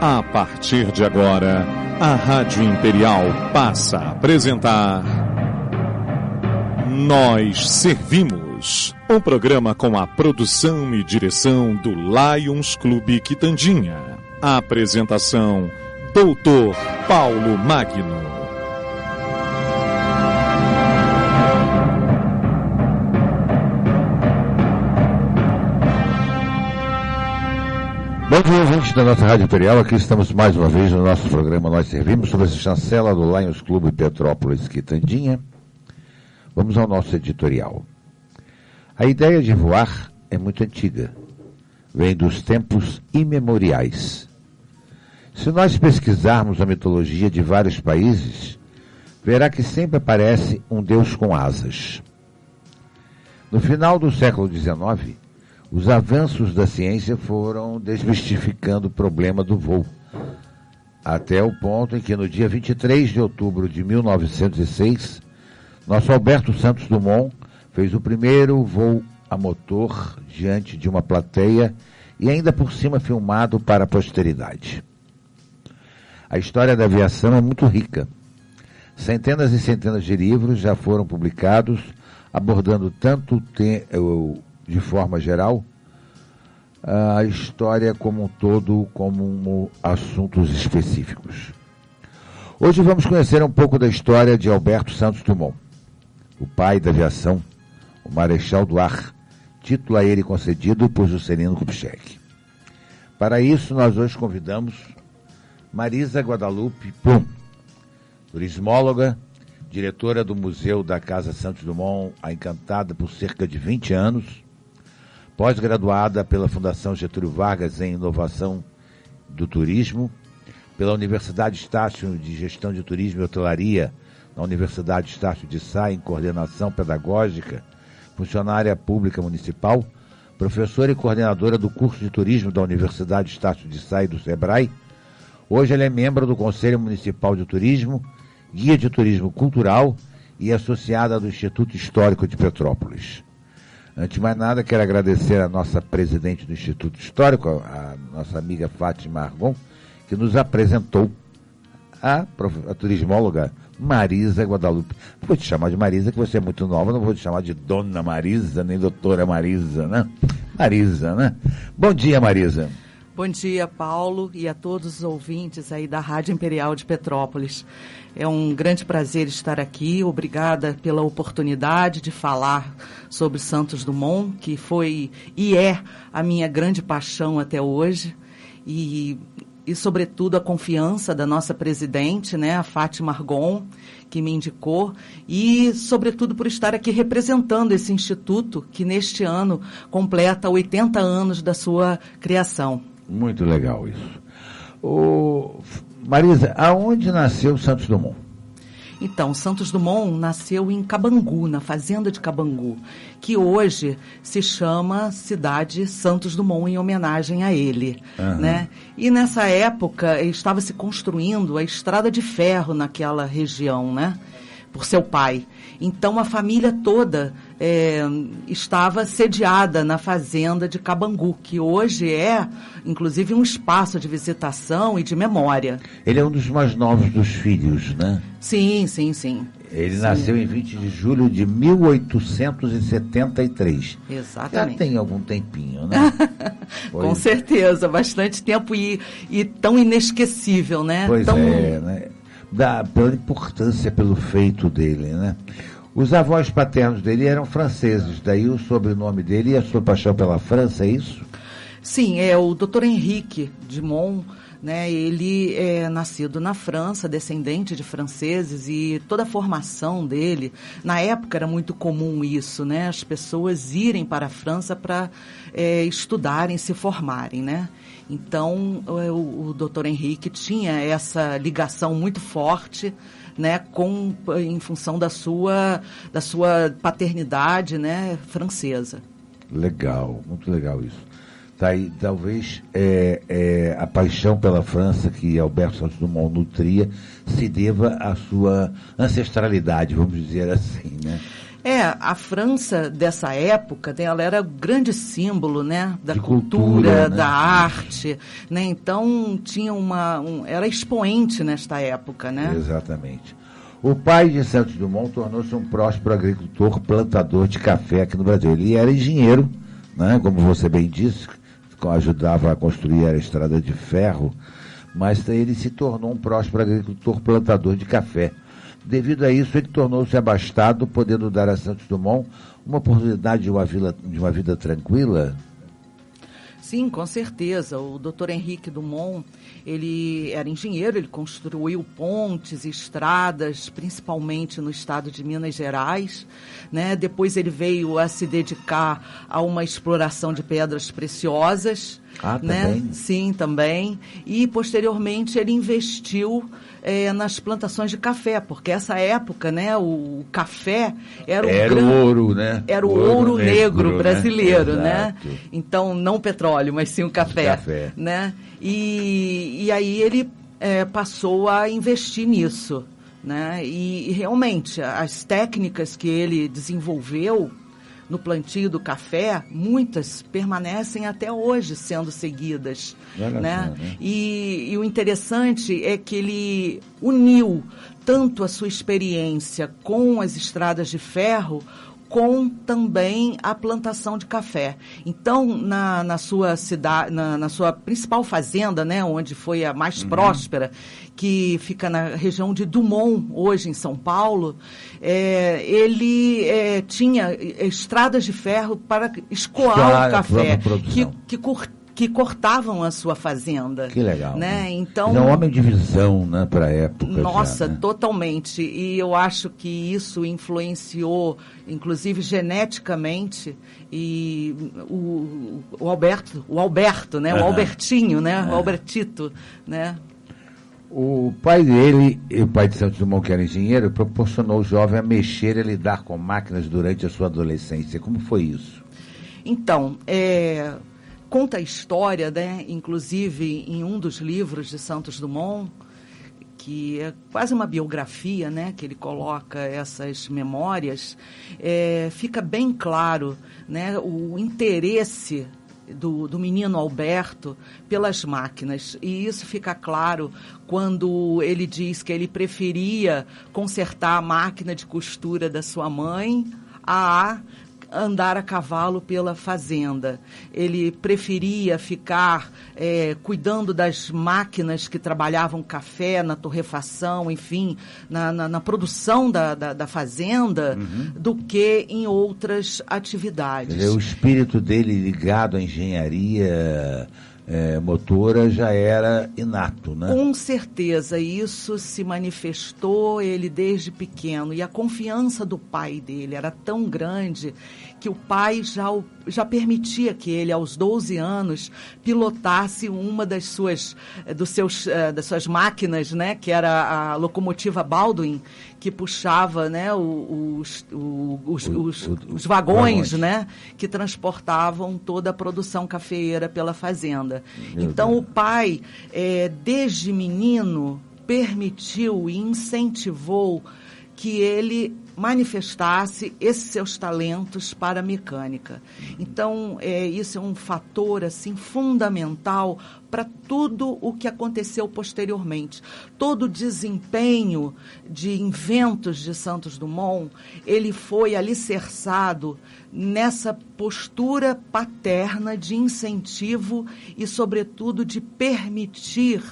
A partir de agora, a Rádio Imperial passa a apresentar Nós Servimos, um programa com a produção e direção do Lions Clube Quitandinha. A apresentação, Doutor Paulo Magno. Bom dia, ouvintes da nossa Rádio Imperial. Aqui estamos mais uma vez no nosso programa Nós Servimos, sob a chancela do Lions Clube Petrópolis Quitandinha. Vamos ao nosso editorial. A ideia de voar é muito antiga. Vem dos tempos imemoriais. Se nós pesquisarmos a mitologia de vários países, verá que sempre aparece um deus com asas. No final do século XIX, os avanços da ciência foram desmistificando o problema do voo, até o ponto em que no dia 23 de outubro de 1906, nosso Alberto Santos Dumont fez o primeiro voo a motor diante de uma plateia e ainda por cima filmado para a posteridade. A história da aviação é muito rica. Centenas e centenas de livros já foram publicados abordando tanto de forma geral, a história como um todo, como assuntos específicos. Hoje vamos conhecer um pouco da história de Alberto Santos Dumont, o pai da aviação, o Marechal do Ar, título a ele concedido por Juscelino Kubitschek. Para isso, nós hoje convidamos Marisa Guadalupe Plum, turismóloga, diretora do Museu da Casa Santos Dumont, a Encantada, por cerca de 20 anos, pós-graduada pela Fundação Getúlio Vargas em Inovação do Turismo, pela Universidade Estácio de Gestão de Turismo e Hotelaria, na Universidade Estácio de Sá, em Coordenação Pedagógica, funcionária pública municipal, professora e coordenadora do curso de turismo da Universidade Estácio de Sá e do SEBRAE. Hoje ela é membro do Conselho Municipal de Turismo, guia de turismo cultural e associada do Instituto Histórico de Petrópolis. Antes de mais nada, quero agradecer a nossa presidente do Instituto Histórico, a nossa amiga Fátima Argon, que nos apresentou a turismóloga Marisa Guadalupe. Vou te chamar de Marisa, que você é muito nova, não vou te chamar de Dona Marisa, nem Doutora Marisa, né? Marisa, né? Bom dia, Marisa. Bom dia, Paulo, e a todos os ouvintes aí da Rádio Imperial de Petrópolis. É um grande prazer estar aqui. Obrigada pela oportunidade de falar sobre Santos Dumont, que foi e é a minha grande paixão até hoje. E sobretudo, a confiança da nossa presidente, né, a Fátima Argon, que me indicou, e, sobretudo, por estar aqui representando esse instituto, que neste ano completa 80 anos da sua criação. Muito legal isso. Marisa, aonde nasceu Santos Dumont? Então, Santos Dumont nasceu em Cabangu, na fazenda de Cabangu, que hoje se chama Cidade Santos Dumont, em homenagem a ele. Uhum. Né? E nessa época estava se construindo a estrada de ferro naquela região, né? Por seu pai. Então, a família toda estava sediada na fazenda de Cabangu, que hoje é, inclusive, um espaço de visitação e de memória. Ele é um dos mais novos dos filhos, né? Sim. Ele nasceu em 20 de julho de 1873. Exatamente. Já tem algum tempinho, né? Com certeza, bastante tempo e tão inesquecível, né? Pois né? Pela importância, pelo feito dele, né? Os avós paternos dele eram franceses, daí o sobrenome dele e a sua paixão pela França, é isso? Sim, é o Dr. Henrique Dumont, né? Ele é nascido na França, descendente de franceses, e toda a formação dele, na época era muito comum isso, né? As pessoas irem para a França para estudarem, se formarem, né? Então, o Dr. Henrique tinha essa ligação muito forte, né, em função da sua paternidade, né, francesa. Legal, muito legal isso. Daí, talvez a paixão pela França que Alberto Santos Dumont nutria se deva à sua ancestralidade, vamos dizer assim, né? A França dessa época, né, ela era grande símbolo, né, da cultura, né? da arte, né? Então tinha era expoente nesta época, né? Exatamente. O pai de Santos Dumont tornou-se um próspero agricultor, plantador de café aqui no Brasil. Ele era engenheiro, né, como você bem disse, ajudava a construir a estrada de ferro, mas ele se tornou um próspero agricultor, plantador de café. Devido a isso, ele tornou-se abastado, podendo dar a Santos Dumont uma oportunidade de uma vida tranquila. Sim, com certeza. O Dr. Henrique Dumont, ele era engenheiro, ele construiu pontes e estradas, principalmente no estado de Minas Gerais, né? Depois ele veio a se dedicar a uma exploração de pedras preciosas. Né? Também? Sim, também. E, posteriormente, ele investiu nas plantações de café, porque essa época, né, o café era o ouro, né? Era o ouro negro brasileiro, né? né? Então, não petróleo, mas sim o café. Né? E aí ele passou a investir nisso. Né? E realmente, as técnicas que ele desenvolveu no plantio do café, muitas permanecem até hoje sendo seguidas. Né? E o interessante é que ele uniu tanto a sua experiência com as estradas de ferro, com também a plantação de café. Então, na sua cidade, na sua principal fazenda, né, onde foi a mais próspera, que fica na região de Dumont, hoje em São Paulo, ele tinha estradas de ferro para escoar o café, que cortavam a sua fazenda. Que legal. Né? Então, ele é um homem de visão, né, para a época. Nossa, né? Totalmente. E eu acho que isso influenciou, inclusive geneticamente, e o Alberto, né? O Albertinho, né? O Albertito, né? O pai dele, o pai de Santos Dumont, que era engenheiro, proporcionou o jovem a mexer e a lidar com máquinas durante a sua adolescência. Como foi isso? Então, conta a história, né, inclusive em um dos livros de Santos Dumont, que é quase uma biografia, né, que ele coloca essas memórias, fica bem claro, né, o interesse do menino Alberto pelas máquinas. E isso fica claro quando ele diz que ele preferia consertar a máquina de costura da sua mãe a andar a cavalo pela fazenda. Ele preferia ficar cuidando das máquinas que trabalhavam café, na torrefação, enfim, na produção da fazenda, do que em outras atividades. O espírito dele ligado à engenharia motora já era inato, né? Com certeza, isso se manifestou ele desde pequeno, e a confiança do pai dele era tão grande que o pai já permitia que ele, aos 12 anos, pilotasse uma das suas máquinas, né, que era a locomotiva Baldwin, que puxava, né, os vagões, né, que transportavam toda a produção cafeeira pela fazenda. Então, o pai, desde menino, permitiu e incentivou que ele manifestasse esses seus talentos para a mecânica. Então, isso é um fator assim, fundamental para tudo o que aconteceu posteriormente. Todo o desempenho de inventos de Santos Dumont, ele foi alicerçado nessa postura paterna de incentivo e, sobretudo, de permitir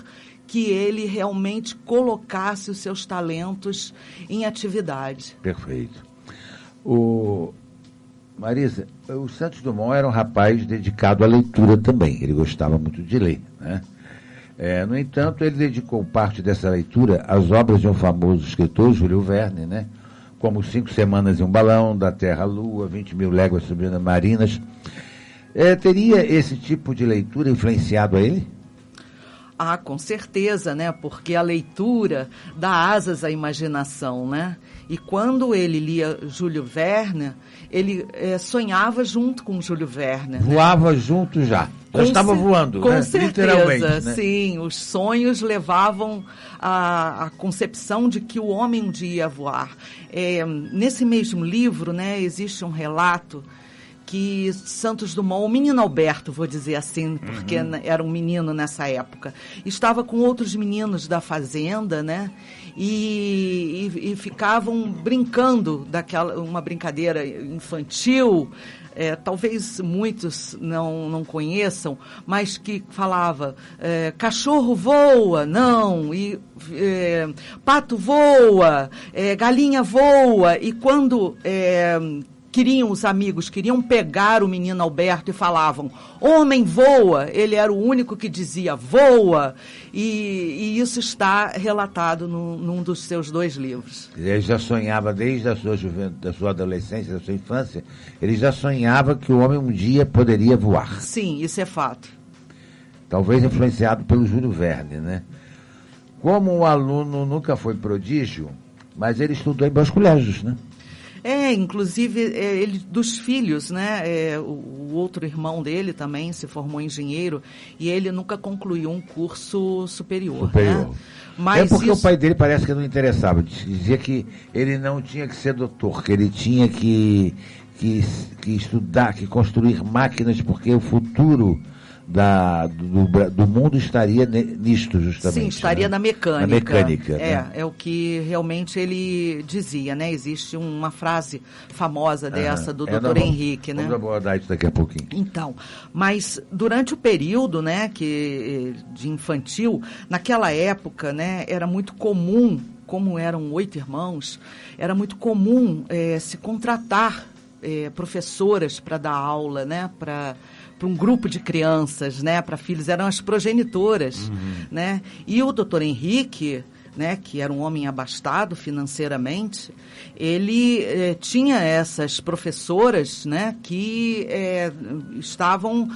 que ele realmente colocasse os seus talentos em atividade. Perfeito. Marisa, o Santos Dumont era um rapaz dedicado à leitura também. Ele gostava muito de ler, né? No entanto, ele dedicou parte dessa leitura às obras de um famoso escritor, Júlio Verne, né? Como 5 Semanas em um Balão, Da Terra à Lua, 20.000 Léguas Submarinas. Teria esse tipo de leitura influenciado a ele? Ah, com certeza, né? Porque a leitura dá asas à imaginação, né? E quando ele lia Júlio Verne, ele sonhava junto com Júlio Verne. Voava junto já. Já estava voando, com né? certeza, Literalmente, né? sim. Os sonhos levavam à concepção de que o homem um dia ia voar. Nesse mesmo livro, né, existe um relato que Santos Dumont, o menino Alberto, vou dizer assim, porque era um menino nessa época, estava com outros meninos da fazenda, né? E ficavam brincando uma brincadeira infantil. Talvez muitos não conheçam, mas que falava cachorro voa, não, e pato voa, galinha voa, e quando os amigos queriam pegar o menino Alberto e falavam, homem voa, ele era o único que dizia voa, e isso está relatado num dos seus 2 livros. Ele já sonhava desde a sua juventude, da sua adolescência, da sua infância, ele já sonhava que o homem um dia poderia voar. Sim, isso é fato. Talvez influenciado pelo Júlio Verne, né? Como o aluno nunca foi prodígio, mas ele estudou em bons colégios, né? Inclusive, ele dos filhos, né? O outro irmão dele também se formou engenheiro e ele nunca concluiu um curso superior. Né? Mas porque o pai dele parece que não interessava. Dizia que ele não tinha que ser doutor, que ele tinha que estudar, que construir máquinas, porque o futuro do mundo estaria nisto, justamente. Sim, estaria, né? Na mecânica. Na mecânica. Né? É o que realmente ele dizia, né? Existe uma frase famosa dessa do Dr. Henrique, né? Vamos abordar isso daqui a pouquinho. Então, mas durante o período, né, de infantil, naquela época, né, era muito comum, como eram 8 irmãos, era muito comum se contratar professoras para dar aula, né, para um grupo de crianças, né, para filhos, eram as progenitoras, né, e o doutor Henrique, né, que era um homem abastado financeiramente, ele tinha essas professoras, né, que estavam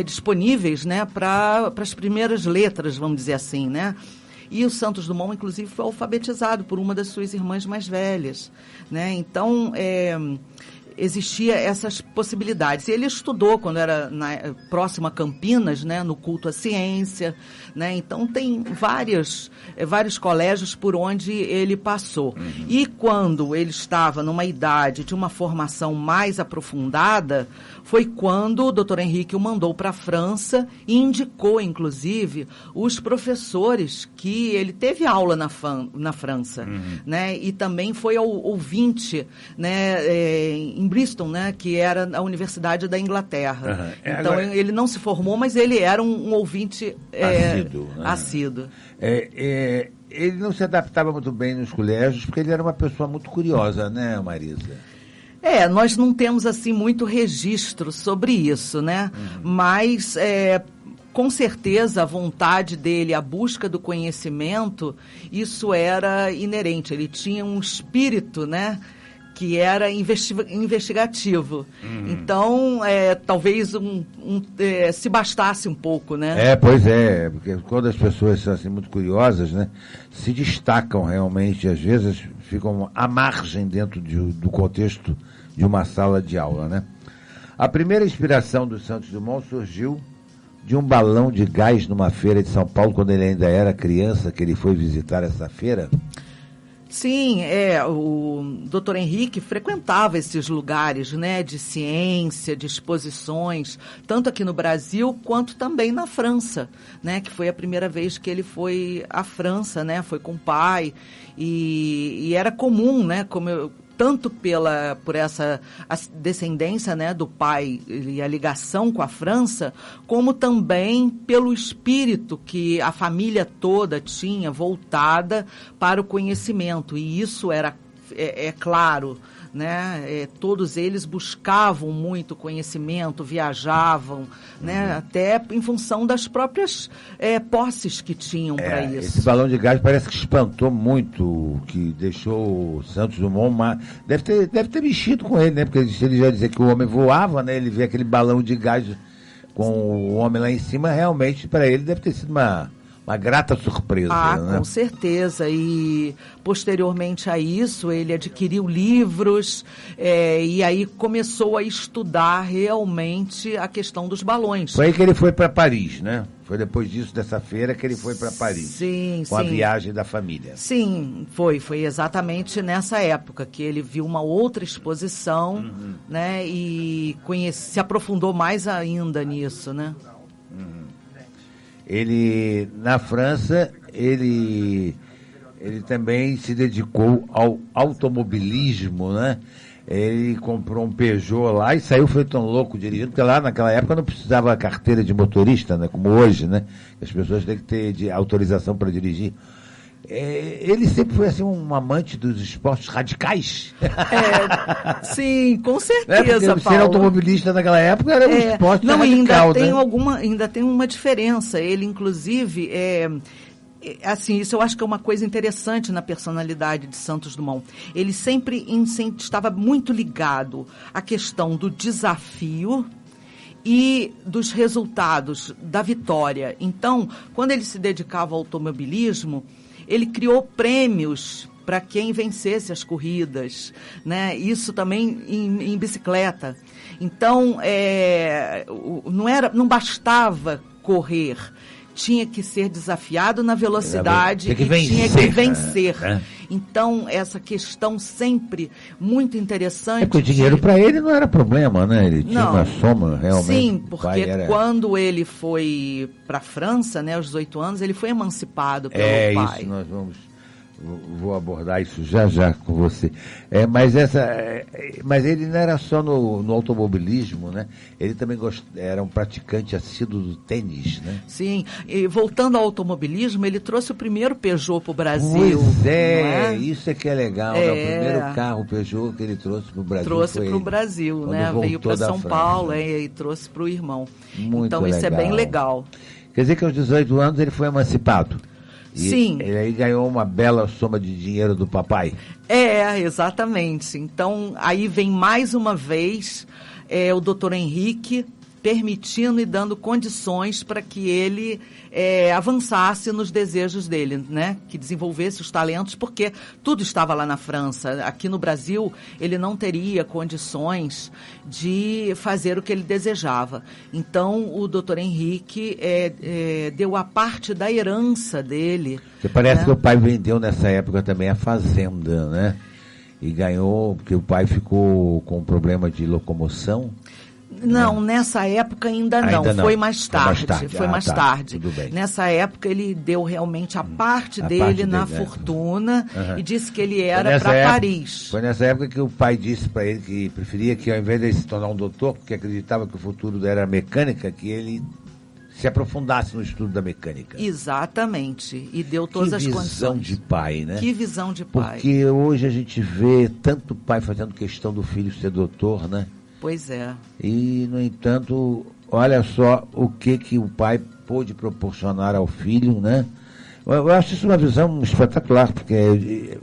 disponíveis, né, para as primeiras letras, vamos dizer assim, né. E o Santos Dumont, inclusive, foi alfabetizado por uma das suas irmãs mais velhas, né. Então, existia essas possibilidades. E ele estudou quando era próximo a Campinas, né, no culto à ciência, né? Então tem vários colégios por onde ele passou. E quando ele estava numa idade de uma formação mais aprofundada, foi quando o Dr. Henrique o mandou para a França e indicou, inclusive, os professores que ele teve aula na França, né? E também foi ouvinte, né, em Bristol, né, que era a Universidade da Inglaterra. Então, ele não se formou, mas ele era um ouvinte assíduo. Ele não se adaptava muito bem nos colégios, porque ele era uma pessoa muito curiosa, né, Marisa? Nós não temos, assim, muito registro sobre isso, né? Mas, com certeza, a vontade dele, a busca do conhecimento, isso era inerente. Ele tinha um espírito, né, que era investigativo. Então, talvez se bastasse um pouco, né? Pois é, porque quando as pessoas são assim, muito curiosas, né, se destacam realmente, às vezes ficam à margem dentro do contexto de uma sala de aula, né? A primeira inspiração do Santos Dumont surgiu de um balão de gás numa feira de São Paulo, quando ele ainda era criança, que ele foi visitar essa feira. Sim, o Dr. Henrique frequentava esses lugares, né, de ciência, de exposições, tanto aqui no Brasil quanto também na França, né, que foi a primeira vez que ele foi à França, né, foi com o pai, e era comum, né, tanto por essa descendência, né, do pai e a ligação com a França, como também pelo espírito que a família toda tinha voltada para o conhecimento. E isso era, claro, né? Todos eles buscavam muito conhecimento, viajavam, né? Até em função das próprias posses que tinham para isso. Esse balão de gás parece que espantou muito, que deixou o Santos Dumont, deve ter mexido com ele, né? Porque ele já dizia que o homem voava, né? Ele vê aquele balão de gás com o homem lá em cima, realmente para ele deve ter sido uma uma grata surpresa, né? Com certeza. E posteriormente a isso, ele adquiriu livros e aí começou a estudar realmente a questão dos balões. Foi aí que ele foi para Paris, né? Foi depois disso, dessa feira, que ele foi para Paris. Sim, com a viagem da família. Sim, foi exatamente nessa época que ele viu uma outra exposição, né? E se aprofundou mais ainda nisso, né? Ele, na França, ele também se dedicou ao automobilismo, né? Ele comprou um Peugeot lá e saiu feito um louco dirigindo, porque lá naquela época não precisava carteira de motorista, né? Como hoje, né? As pessoas têm que ter autorização para dirigir. Ele sempre foi assim um amante dos esportes radicais. Sim, com certeza, Paulo. Ser automobilista naquela época era um esporte radical, ainda tem uma diferença. Ele, inclusive, assim, isso eu acho que é uma coisa interessante na personalidade de Santos Dumont. Ele sempre estava muito ligado à questão do desafio e dos resultados, da vitória. Então, quando ele se dedicava ao automobilismo, ele criou prêmios para quem vencesse as corridas, né? Isso também em bicicleta. Então, não bastava correr, tinha que ser desafiado na velocidade e tinha que vencer. Né? Então, essa questão sempre muito interessante. Porque o dinheiro para ele não era problema, né? Ele tinha uma soma realmente. Sim, porque quando ele foi para a França, né, aos 18 anos, ele foi emancipado pelo pai. Isso, nós vou abordar isso já com você. Mas ele não era só no automobilismo, né? Ele também era um praticante assíduo do tênis, né? Sim, e voltando ao automobilismo, ele trouxe o primeiro Peugeot para o Brasil. Pois isso é que é legal, né? O primeiro carro Peugeot que ele trouxe para o Brasil. Trouxe para o Brasil, né? Veio para São Paulo e trouxe para o irmão. Muito então legal. Isso é bem legal. Quer dizer que aos 18 anos ele foi emancipado. Sim. Ele aí ganhou uma bela soma de dinheiro do papai. Exatamente. Então, aí vem mais uma vez o doutor Henrique permitindo e dando condições para que ele avançasse nos desejos dele, né? Que desenvolvesse os talentos, porque tudo estava lá na França. Aqui no Brasil, ele não teria condições de fazer o que ele desejava. Então, o doutor Henrique deu a parte da herança dele. Porque parece que o pai vendeu nessa época também a fazenda, né? E ganhou, porque o pai ficou com um problema de locomoção. Não, nessa época ainda não. Foi mais tarde. Foi mais tarde. Tudo bem. Nessa época ele deu realmente a parte dele na fortuna e disse que ele era para Paris. Foi nessa época que o pai disse para ele que preferia que, ao invés de ele se tornar um doutor, porque acreditava que o futuro era mecânica, que ele se aprofundasse no estudo da mecânica. Exatamente. E deu todas as condições. Que visão de pai, né? Que visão de pai. Porque hoje a gente vê tanto pai fazendo questão do filho ser doutor, né? Pois é. E, no entanto, olha só o que o pai pôde proporcionar ao filho, né? Eu acho isso uma visão espetacular, porque,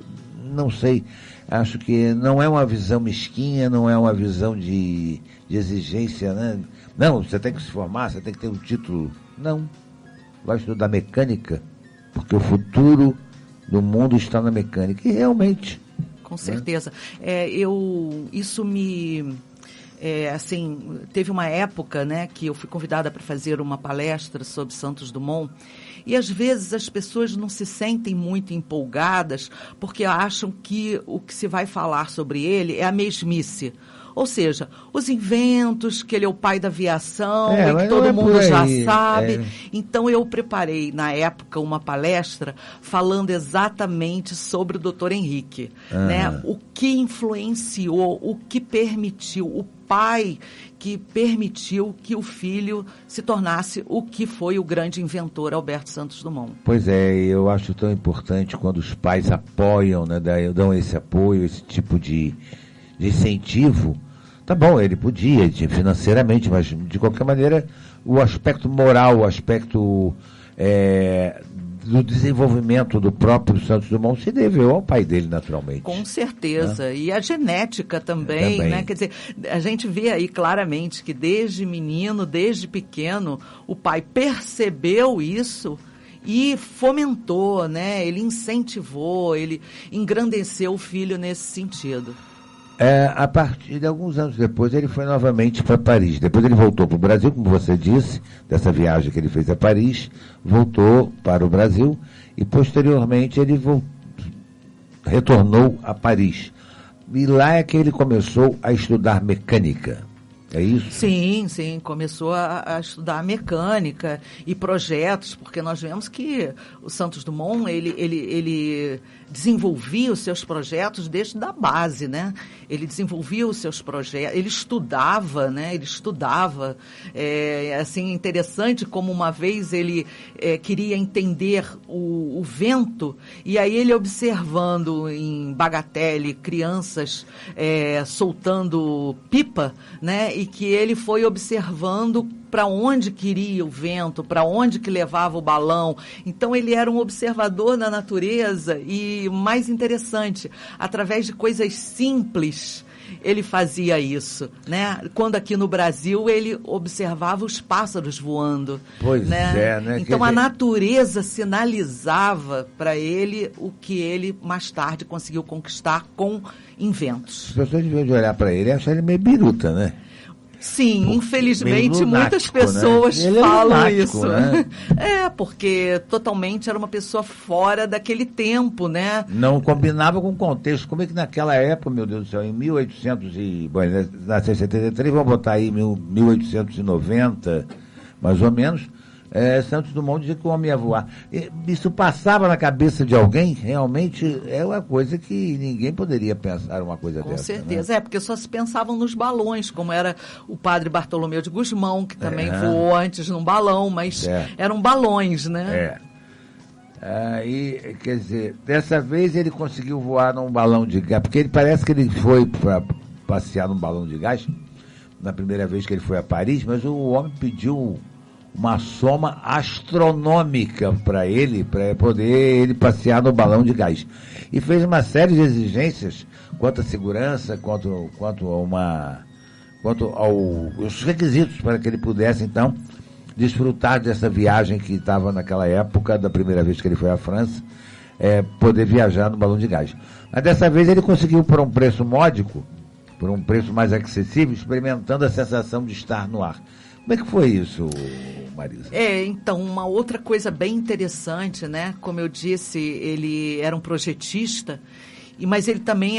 não sei, acho que não é uma visão mesquinha, não é uma visão de exigência, né? Não, você tem que se formar, você tem que ter um título. Não. Vai estudar mecânica, porque o futuro do mundo está na mecânica. E realmente. Com certeza. Isso me... assim, teve uma época, né, que eu fui convidada para fazer uma palestra sobre Santos Dumont e às vezes as pessoas não se sentem muito empolgadas porque acham que o que se vai falar sobre ele é a mesmice. Ou seja, os inventos, que ele é o pai da aviação e que todo mundo já sabe. Então, eu preparei, na época, uma palestra falando exatamente sobre o doutor Henrique. Né? O que influenciou, o que permitiu, o pai que permitiu que o filho se tornasse o que foi o grande inventor Alberto Santos Dumont. Pois é, eu acho tão importante quando os pais apoiam, né, dão esse apoio, esse tipo de incentivo. Tá bom, ele podia, financeiramente, mas de qualquer maneira, o aspecto moral, o aspecto do desenvolvimento do próprio Santos Dumont se deveu ao pai dele, naturalmente. Com certeza. Né? E a genética também, né? Quer dizer, a gente vê aí claramente que desde menino, desde pequeno, o pai percebeu isso e fomentou, né? Ele incentivou, ele engrandeceu o filho nesse sentido. A partir de alguns anos depois, ele foi novamente para Paris. Depois ele voltou para o Brasil, como você disse, dessa viagem que ele fez a Paris, voltou para o Brasil e, posteriormente, ele retornou a Paris. E lá é que ele começou a estudar mecânica. É isso? Sim, começou a estudar mecânica e projetos, porque nós vemos que o Santos Dumont, ele desenvolvia os seus projetos desde a base, né? Ele desenvolvia os seus projetos, ele estudava, né? Assim, interessante como uma vez ele queria entender o vento, e aí ele observando em Bagatelle crianças soltando pipa, né? E que ele foi observando para onde queria o vento, para onde que levava o balão. Então ele era um observador da natureza e, mais interessante, através de coisas simples, ele fazia isso, né? Quando aqui no Brasil ele observava os pássaros voando. Pois né? né? Então a natureza sinalizava para ele o que ele mais tarde conseguiu conquistar com inventos. As pessoas deviam de olhar para ele e achar ele meio biruta, né? Sim, infelizmente lunático, muitas pessoas né? falam lunático, isso. Né? Porque totalmente era uma pessoa fora daquele tempo, né? Não combinava com o contexto. Como é que naquela época, meu Deus do céu, em 1800 e... Bom, ele nasceu em 73, vamos botar aí 1890, mais ou menos. Santos Dumont dizia que o homem ia voar. Isso passava na cabeça de alguém? Realmente é uma coisa que ninguém poderia pensar uma coisa dessa. Com certeza, né? Porque só se pensavam nos balões, como era o padre Bartolomeu de Gusmão, que também voou antes num balão, mas eram balões, né? Aí, quer dizer, dessa vez ele conseguiu voar num balão de gás, porque ele parece que ele foi para passear num balão de gás na primeira vez que ele foi a Paris, mas o homem pediu uma soma astronômica para poder ele passear no balão de gás. E fez uma série de exigências quanto à segurança, quanto aos requisitos para que ele pudesse, então, desfrutar dessa viagem que estava naquela época, da primeira vez que ele foi à França, poder viajar no balão de gás. Mas dessa vez ele conseguiu, por um preço módico, por um preço mais acessível, experimentando a sensação de estar no ar. Como é que foi isso, Marisa? Então, uma outra coisa bem interessante, né? Como eu disse, ele era um projetista, mas ele também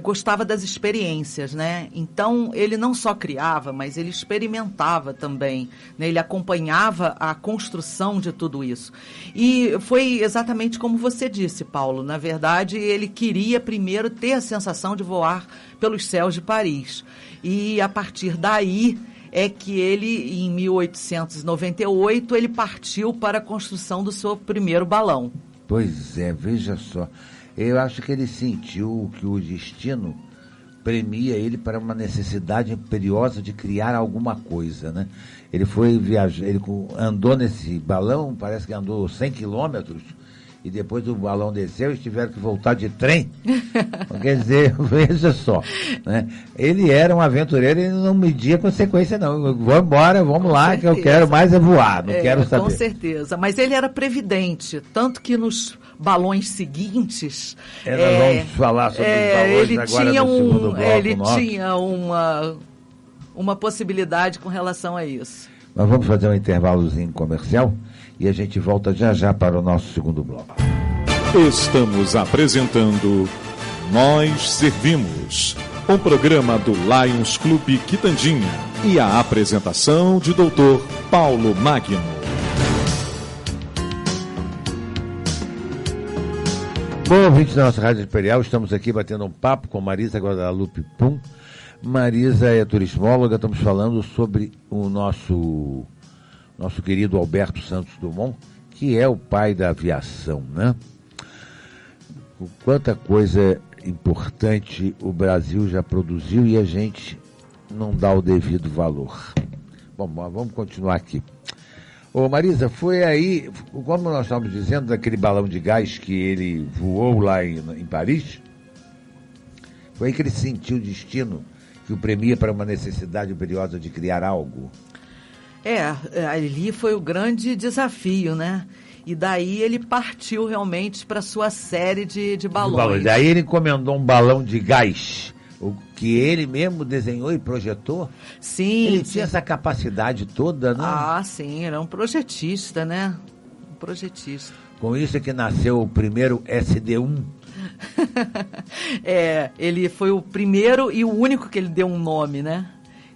gostava das experiências, né? Então, ele não só criava, mas ele experimentava também, né? Ele acompanhava a construção de tudo isso. E foi exatamente como você disse, Paulo. Na verdade, ele queria primeiro ter a sensação de voar pelos céus de Paris. E, a partir daí, é que ele, em 1898, ele partiu para a construção do seu primeiro balão. Pois é, veja só. Eu acho que ele sentiu que o destino premia ele para uma necessidade imperiosa de criar alguma coisa, né? Ele foi viajar, ele andou nesse balão, parece que andou 100 quilômetros, e depois o balão desceu e tiveram que voltar de trem. Quer dizer, veja só, né? Ele era um aventureiro, ele não media consequência, não. Vou embora, vamos lá, certeza. Que eu quero mais voar, não quero saber. Com certeza, mas ele era previdente, tanto que nos balões seguintes... nós vamos falar sobre os balões agora no segundo bloco. Ele tinha uma possibilidade com relação a isso. Nós vamos fazer um intervalozinho comercial e a gente volta já para o nosso segundo bloco. Estamos apresentando Nós Servimos, um programa do Lions Clube Quitandinha e a apresentação de Dr. Paulo Magno. Bom, ouvintes da nossa Rádio Imperial, estamos aqui batendo um papo com Marisa Guadalupe Pum. Marisa é turismóloga, estamos falando sobre o nosso querido Alberto Santos Dumont, que é o pai da aviação, né? Quanta coisa importante o Brasil já produziu e a gente não dá o devido valor. Bom, vamos continuar aqui. Ô Marisa, foi aí, como nós estávamos dizendo, daquele balão de gás que ele voou lá em Paris, foi aí que ele sentiu o destino que o premia para uma necessidade imperiosa de criar algo. Ali foi o grande desafio, né? E daí ele partiu realmente para sua série de balões. Daí ele encomendou um balão de gás, o que ele mesmo desenhou e projetou. Sim. Ele tinha essa capacidade toda, né? Ah, sim, ele é um projetista, né? Um projetista. Com isso é que nasceu o primeiro SD-1. Ele foi o primeiro e o único que ele deu um nome, né?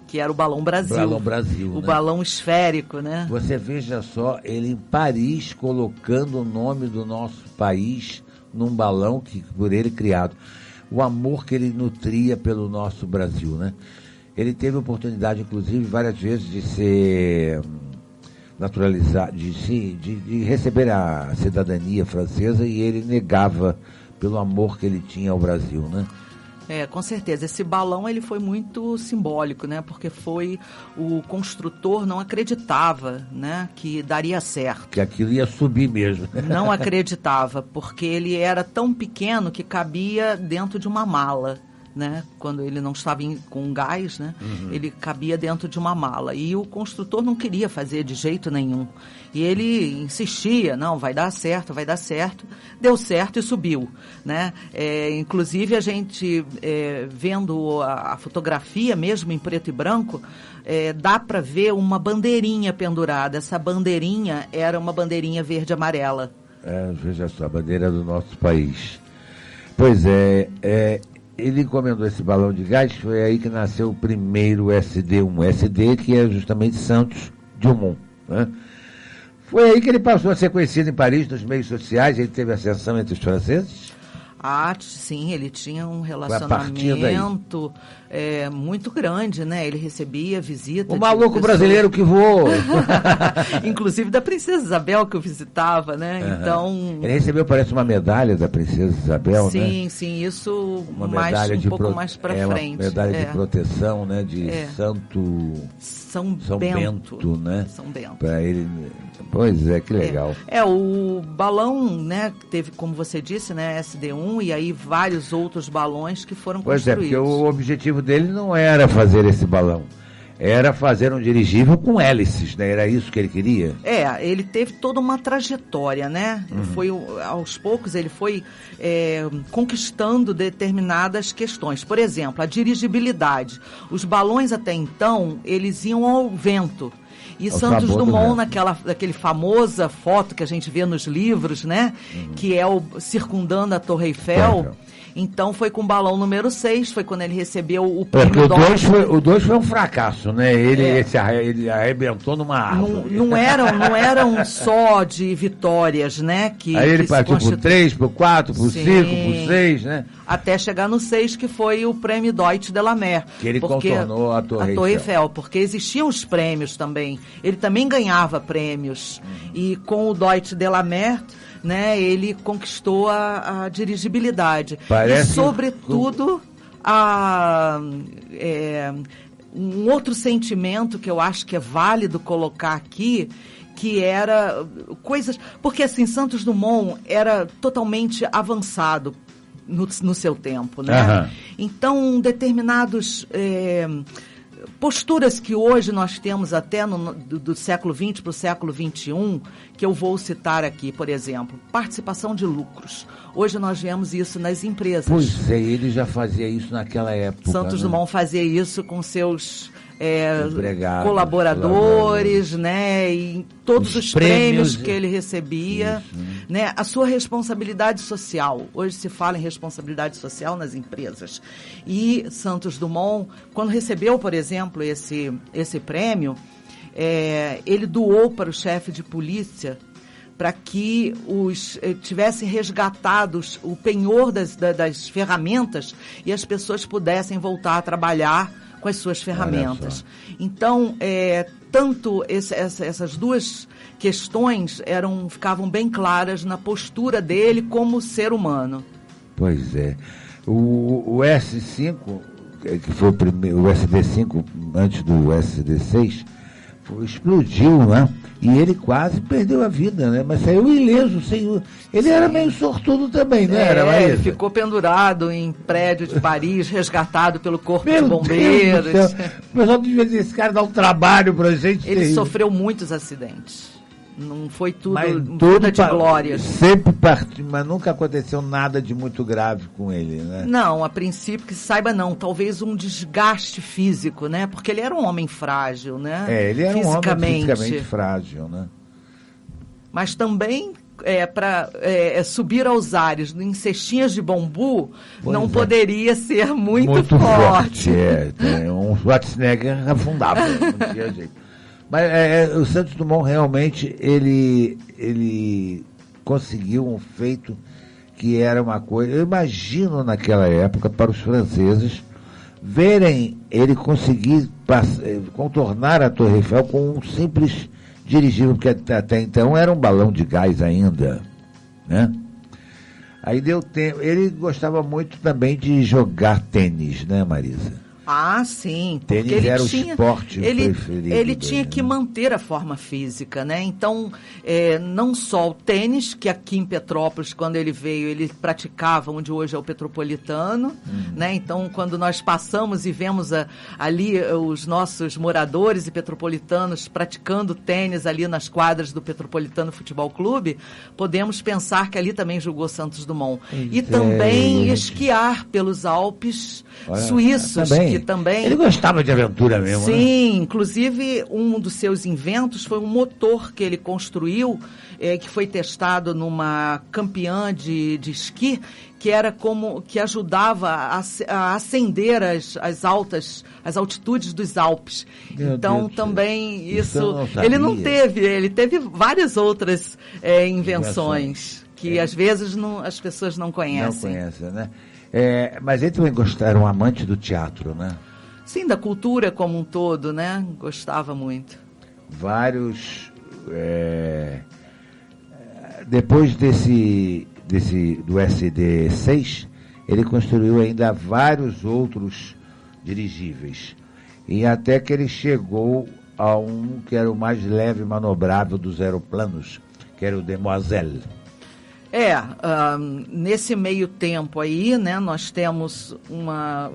Que era o Balão Brasil. Balão Brasil, o né? balão esférico, né? Você veja só, ele em Paris colocando o nome do nosso país num balão que por ele criado. O amor que ele nutria pelo nosso Brasil, né? Ele teve a oportunidade, inclusive, várias vezes de ser naturalizado, de receber a cidadania francesa, e ele negava pelo amor que ele tinha ao Brasil, né? Com certeza. Esse balão ele foi muito simbólico, né? Porque o construtor não acreditava, né, que daria certo. Que aquilo ia subir mesmo. Não acreditava, porque ele era tão pequeno que cabia dentro de uma mala, né? Quando ele não estava com gás, né? Ele cabia dentro de uma mala. E o construtor não queria fazer de jeito nenhum. E ele insistia, não, vai dar certo, vai dar certo. Deu certo e subiu, né? Inclusive, a gente, vendo a fotografia mesmo em preto e branco, dá para ver uma bandeirinha pendurada. Essa bandeirinha era uma bandeirinha verde e amarela. Veja só, a bandeira do nosso país. Pois é, ele encomendou esse balão de gás, foi aí que nasceu o primeiro SD-1. SD, que é justamente Santos Dumont, né? Foi aí que ele passou a ser conhecido em Paris, nos meios sociais. Ele teve ascensão entre os franceses? Sim, ele tinha um relacionamento muito grande, né? Ele recebia visita. O maluco brasileiro que voou. Inclusive da Princesa Isabel, que eu visitava, né? Uhum. Então... Ele recebeu, parece, uma medalha da Princesa Isabel, sim, né? Sim, isso uma medalha um pouco mais para frente. Uma medalha de proteção, né? De São Bento, né? São Bento. Para ele... Pois é, que legal. O balão, né, teve, como você disse, né, SD-1, e aí vários outros balões que foram construídos. Pois é, porque o objetivo dele não era fazer esse balão, era fazer um dirigível com hélices, né? Era isso que ele queria? Ele teve toda uma trajetória, né? Foi, aos poucos, ele foi conquistando determinadas questões. Por exemplo, a dirigibilidade. Os balões, até então, eles iam ao vento. E Santos Dumont, naquele famosa foto que a gente vê nos livros, né? Que é o circundando a Torre Eiffel. Então foi com o balão número 6, foi quando ele recebeu o prêmio Deutsch. O 2 foi um fracasso, né? Ele arrebentou numa árvore. Não eram só de vitórias, né? Aí ele partiu pro 3, pro 4, pro 5, pro 6, né? Até chegar no 6, que foi o prêmio Deutsch de la Mer. Que ele contornou a Torre Eiffel. Porque existiam os prêmios também. Ele também ganhava prêmios. E com o Deutsch de la Mer, né, ele conquistou a dirigibilidade. E, sobretudo, um outro sentimento que eu acho que é válido colocar aqui, que era coisas... Porque, assim, Santos Dumont era totalmente avançado no seu tempo, né? Então, determinados... posturas que hoje nós temos até do século XX para o século XXI, que eu vou citar aqui, por exemplo, participação de lucros. Hoje nós vemos isso nas empresas. Pois é, ele já fazia isso naquela época. Santos Dumont fazia isso com seus colaboradores, né? E todos os prêmios que ele recebia, isso, né? A sua responsabilidade social. Hoje se fala em responsabilidade social nas empresas. E Santos Dumont, quando recebeu, por exemplo, esse prêmio, ele doou para o chefe de polícia para que tivessem resgatados o penhor das ferramentas e as pessoas pudessem voltar a trabalhar com as suas ferramentas. Então, tanto essas duas questões ficavam bem claras na postura dele como ser humano. Pois é. O S5, que foi o SD5 antes do SD6, explodiu, né? E ele quase perdeu a vida, né? Mas saiu ileso, ele era meio sortudo também, né? Ele ficou pendurado em prédio de Paris, resgatado pelo corpo de bombeiros. O pessoal devia dizer, esse cara dá um trabalho pra gente. Ele sofreu muitos acidentes. Não foi tudo vida de glória. Sempre partiu, mas nunca aconteceu nada de muito grave com ele, né? Não, a princípio que se saiba não. Talvez um desgaste físico, né? Porque ele era um homem frágil, né? Ele era um homem fisicamente frágil, né? Mas também para subir aos ares em cestinhas de bambu não poderia ser muito forte. Um Schwarzenegger afundava, não tinha jeito. Mas o Santos Dumont realmente ele conseguiu um feito que era uma coisa. Eu imagino naquela época para os franceses verem ele conseguir contornar a Torre Eiffel com um simples dirigível, porque até então era um balão de gás ainda, né? Aí deu tempo. Ele gostava muito também de jogar tênis, né, Marisa? Ah, sim. Tênis porque era o esporte preferido. Ele tinha que manter a forma física, né? Então, não só o tênis, que aqui em Petrópolis, quando ele veio, ele praticava onde hoje é o Petropolitano, né? Então, quando nós passamos e vemos ali os nossos moradores e petropolitanos praticando tênis ali nas quadras do Petropolitano Futebol Clube, podemos pensar que ali também jogou Santos Dumont. E também esquiar pelos Alpes suíços, que também... Ele gostava de aventura mesmo, Sim, né? Inclusive um dos seus inventos foi um motor que ele construiu, que foi testado numa campeã de esqui, que era que ajudava a ascender as altitudes dos Alpes. Então também isso ele não teve, ele teve várias outras invenções que às vezes as pessoas não conhecem. Não conhecem, né? Mas ele também era um amante do teatro, né? Sim, da cultura como um todo, né? Gostava muito. Vários... depois do SD-6, ele construiu ainda vários outros dirigíveis. E até que ele chegou a um que era o mais leve e manobrável dos aeroplanos, que era o Demoiselle. Nesse meio tempo aí, né, nós temos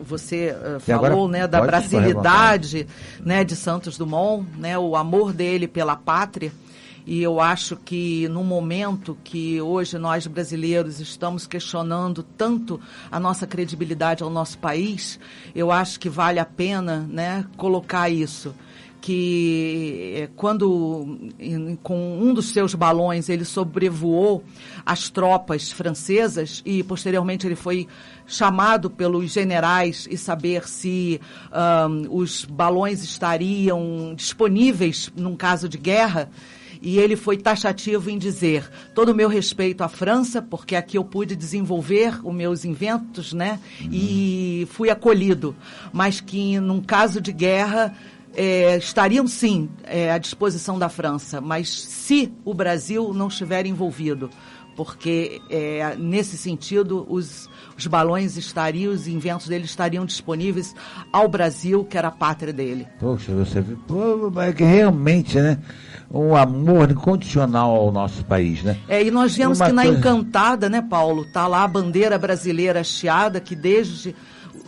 você falou, né, da brasilidade, né, de Santos Dumont, né, o amor dele pela pátria, e eu acho que no momento que hoje nós brasileiros estamos questionando tanto a nossa credibilidade ao nosso país, eu acho que vale a pena, né, colocar isso. Que quando, com um dos seus balões, ele sobrevoou as tropas francesas e, posteriormente, ele foi chamado pelos generais e saber se os balões estariam disponíveis num caso de guerra. E ele foi taxativo em dizer: todo o meu respeito à França, porque aqui eu pude desenvolver os meus inventos, né? E fui acolhido. Mas que, num caso de guerra... estariam sim à disposição da França, mas se o Brasil não estiver envolvido, porque nesse sentido os balões os inventos dele estariam disponíveis ao Brasil, que era a pátria dele. Poxa, você viu, que realmente, né, um amor incondicional ao nosso país, né? E nós vemos que na Encantada, né, Paulo, tá lá a bandeira brasileira hasteada, que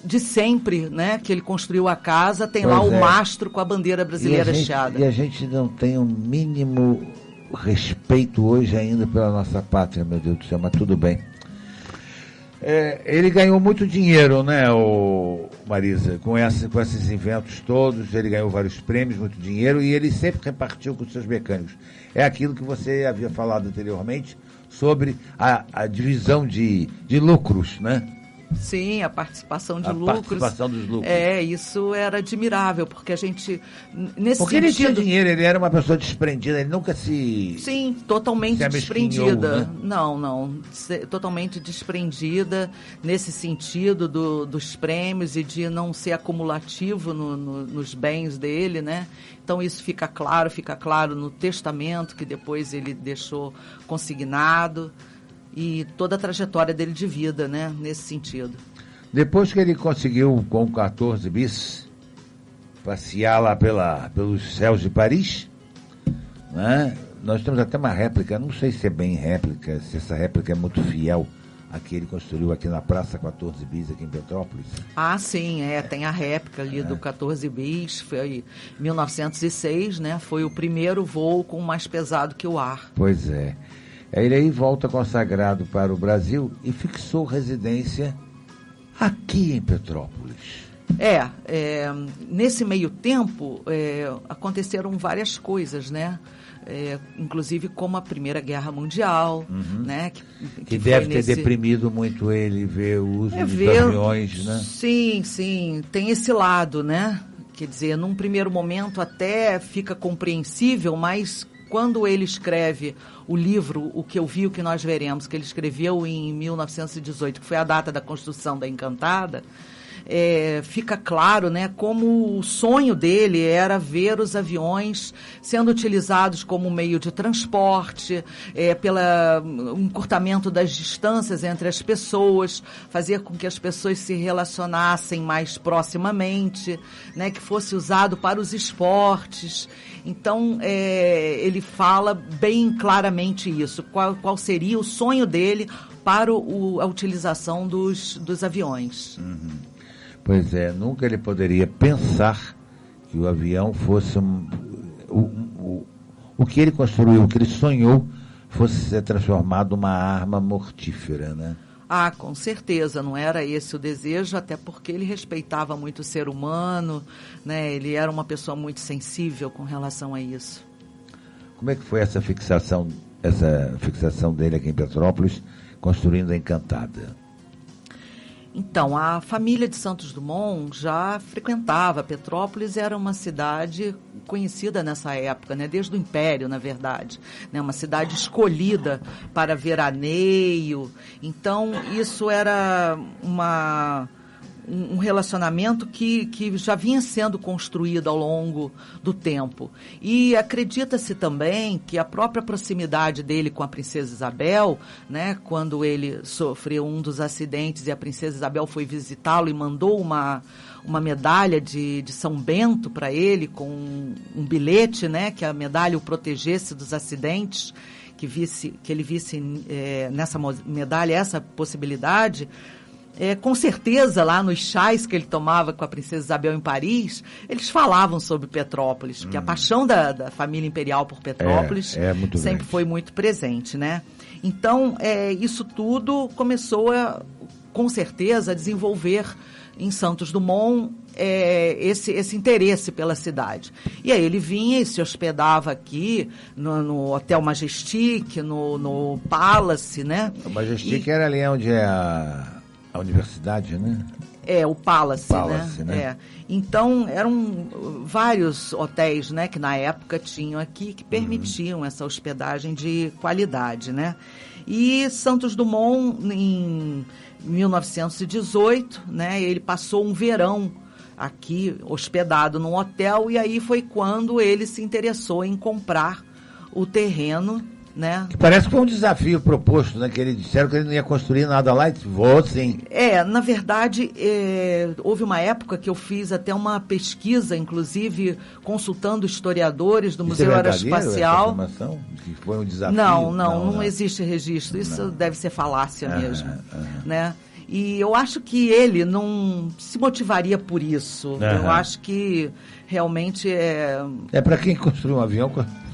de sempre, né, que ele construiu a casa, tem lá o mastro com a bandeira brasileira hasteada. E a gente não tem o mínimo respeito hoje ainda pela nossa pátria, meu Deus do céu, mas tudo bem. Ele ganhou muito dinheiro, né, Marisa, com esses inventos todos, ele ganhou vários prêmios, muito dinheiro, e ele sempre repartiu com os seus mecânicos. É aquilo que você havia falado anteriormente sobre a divisão de lucros, né? Sim, a participação de lucros. Participação dos lucros. Isso era admirável, porque a gente, nesse porque sentido... ele tinha dinheiro, ele era uma pessoa desprendida, ele nunca se... Sim, totalmente desprendida. Né? Não, totalmente desprendida nesse sentido dos prêmios e de não ser acumulativo nos bens dele, né? Então isso fica claro no testamento que depois ele deixou consignado. E toda a trajetória dele de vida, né, nesse sentido. Depois que ele conseguiu, com 14 bis, passear lá pelos céus de Paris, né, nós temos até uma réplica, não sei se é bem réplica, se essa réplica é muito fiel Aqui ele construiu aqui na Praça 14 Bis, aqui em Petrópolis. Ah, sim, tem a réplica ali do 14 Bis, foi em 1906, né? Foi o primeiro voo com mais pesado que o ar. Pois é. Ele aí volta consagrado para o Brasil e fixou residência aqui em Petrópolis. Nesse meio tempo aconteceram várias coisas, né? Inclusive como a Primeira Guerra Mundial, né? Que deve ter deprimido muito ele ver o uso dos aviões, né? Sim, tem esse lado, né? Quer dizer, num primeiro momento até fica compreensível, mas quando ele escreve o livro O Que Eu Vi, O Que Nós Veremos, que ele escreveu em 1918, que foi a data da construção da Encantada, fica claro, né, como o sonho dele era ver os aviões sendo utilizados como meio de transporte, pelo encurtamento das distâncias entre as pessoas, fazer com que as pessoas se relacionassem mais proximamente, né, que fosse usado para os esportes. Então, ele fala bem claramente isso, qual seria o sonho dele para a utilização dos aviões. Pois é, nunca ele poderia pensar que o avião fosse o que ele construiu, o que ele sonhou, fosse ser transformado numa arma mortífera, né? Ah, com certeza, não era esse o desejo, até porque ele respeitava muito o ser humano, né? Ele era uma pessoa muito sensível com relação a isso. Como é que foi essa fixação dele aqui em Petrópolis, construindo a Encantada? Então, a família de Santos Dumont já frequentava. Petrópolis era uma cidade conhecida nessa época, né? Desde o Império, na verdade, né? Uma cidade escolhida para veraneio. Então, isso era um relacionamento que já vinha sendo construído ao longo do tempo. E acredita-se também que a própria proximidade dele com a princesa Isabel, né, quando ele sofreu um dos acidentes e a princesa Isabel foi visitá-lo e mandou uma medalha de São Bento para ele, com um bilhete, né, que a medalha o protegesse dos acidentes, que ele visse nessa medalha essa possibilidade. Com certeza, lá nos chás que ele tomava com a princesa Isabel em Paris, eles falavam sobre Petrópolis, porque a paixão da família imperial por Petrópolis sempre grande. Foi muito presente, né? Então, isso tudo começou, com certeza, a desenvolver em Santos Dumont esse interesse pela cidade. E aí ele vinha e se hospedava aqui no Hotel Majestic, no Palace, né? O Majestic era ali onde é a universidade, né? O Palace, né? Então, eram vários hotéis, né, que na época tinham aqui, que permitiam essa hospedagem de qualidade, né? E Santos Dumont, em 1918, né, ele passou um verão aqui, hospedado num hotel, e aí foi quando ele se interessou em comprar o terreno, né? Que parece que foi um desafio proposto, né? Que eles disseram que ele não ia construir nada lá e disse, vou sim. Na verdade, houve uma época que eu fiz até uma pesquisa, inclusive consultando historiadores do Museu Aeroespacial. Essa informação? Que foi um desafio? Não existe registro, isso deve ser falácia mesmo, né? E eu acho que ele não se motivaria por isso. Eu acho que realmente para quem construiu um avião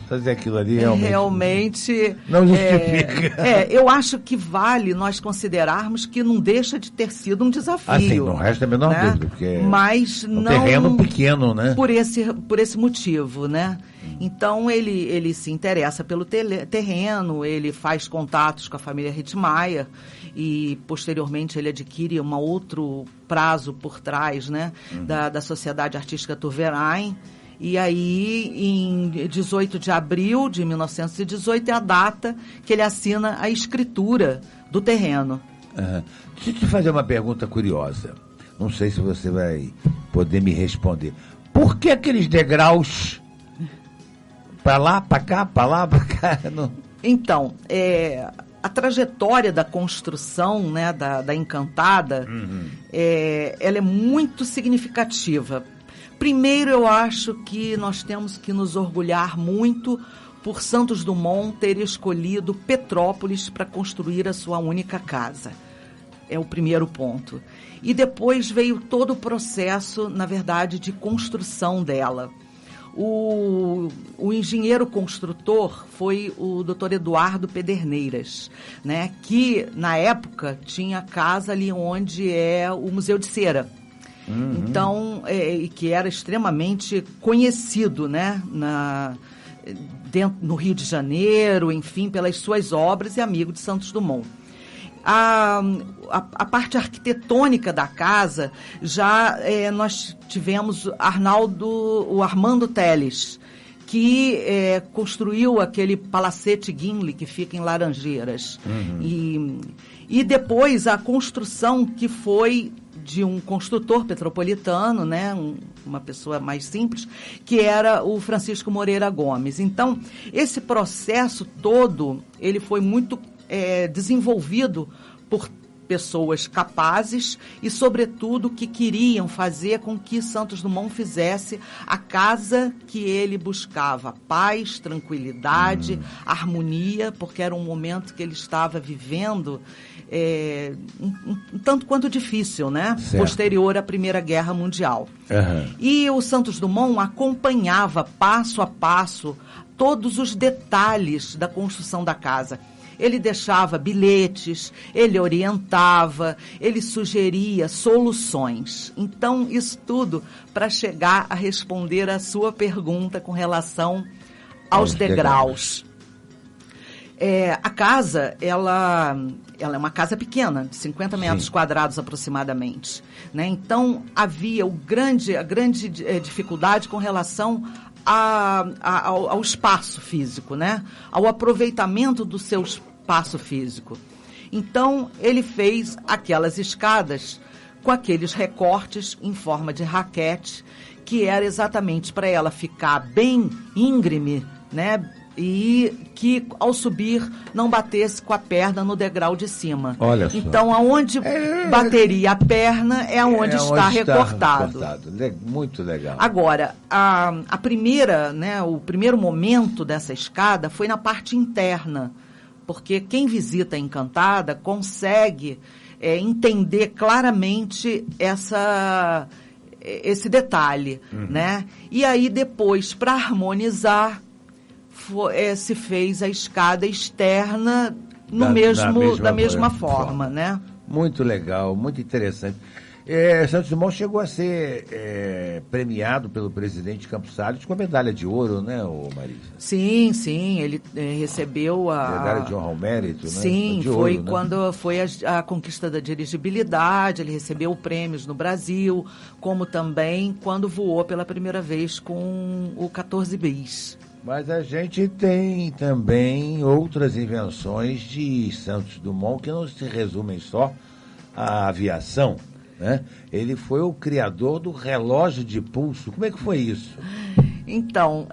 fazer aquilo ali realmente não justifica. Eu acho que vale nós considerarmos que não deixa de ter sido um desafio. Assim, não resta a menor dúvida, porque mas um terreno pequeno, né? Por esse motivo, né? Então ele se interessa pelo terreno, ele faz contatos com a família Rittmeyer e posteriormente ele adquire um outro prazo por trás, né? Da Sociedade Artística Turverein. E aí, em 18 de abril de 1918, é a data que ele assina a escritura do terreno. Deixa eu te fazer uma pergunta curiosa. Não sei se você vai poder me responder. Por que aqueles degraus para lá, para cá, para lá, para cá? Não... Então, a trajetória da construção, né, da Encantada, ela é muito significativa. Primeiro, eu acho que nós temos que nos orgulhar muito por Santos Dumont ter escolhido Petrópolis para construir a sua única casa. é o primeiro ponto. E depois veio todo o processo, na verdade, de construção dela. O engenheiro construtor foi o Dr. Eduardo Pederneiras, né, que, na época, tinha a casa ali onde é o Museu de Cera. Então, que era extremamente conhecido, né, no Rio de Janeiro, enfim, pelas suas obras, e amigo de Santos Dumont. A parte arquitetônica da casa, já nós tivemos o Armando Teles, que construiu aquele Palacete Gimli, que fica em Laranjeiras. E depois a construção que foi de um construtor petropolitano, né, uma pessoa mais simples, que era o Francisco Moreira Gomes. Então, esse processo todo, ele foi muito desenvolvido por pessoas capazes e, sobretudo, que queriam fazer com que Santos Dumont fizesse a casa que ele buscava: paz, tranquilidade, harmonia, porque era um momento que ele estava vivendo um tanto quanto difícil, né? Certo. Posterior à Primeira Guerra Mundial. E o Santos Dumont acompanhava passo a passo todos os detalhes da construção da casa. Ele deixava bilhetes, ele orientava, ele sugeria soluções. Então, isso tudo para chegar a responder a sua pergunta com relação aos degraus. A casa, ela é uma casa pequena, de 50 metros quadrados aproximadamente, né? Então, havia a grande dificuldade com relação ao espaço físico, né? Ao aproveitamento do seu espaço físico. Então, ele fez aquelas escadas com aqueles recortes em forma de raquete, que era exatamente para ela ficar bem íngreme, né? E que, ao subir, não batesse com a perna no degrau de cima. Olha só. Então, aonde bateria a perna é onde está recortado. Muito legal. Agora, a primeira, né, o primeiro momento dessa escada foi na parte interna, porque quem visita a Encantada consegue entender claramente esse detalhe, né? E aí, depois, para harmonizar, se fez a escada externa da mesma forma, né? Muito legal, muito interessante. Santos Dumont chegou a ser premiado pelo presidente Campos Salles com a medalha de ouro, né, Marisa? Sim, ele recebeu a medalha de honra ao mérito, né? Sim, de foi ouro, quando né? foi a conquista da dirigibilidade. Ele recebeu prêmios no Brasil, como também quando voou pela primeira vez com o 14 bis. Mas a gente tem também outras invenções de Santos Dumont que não se resumem só à aviação, né? Ele foi o criador do relógio de pulso. Como é que foi isso? Então,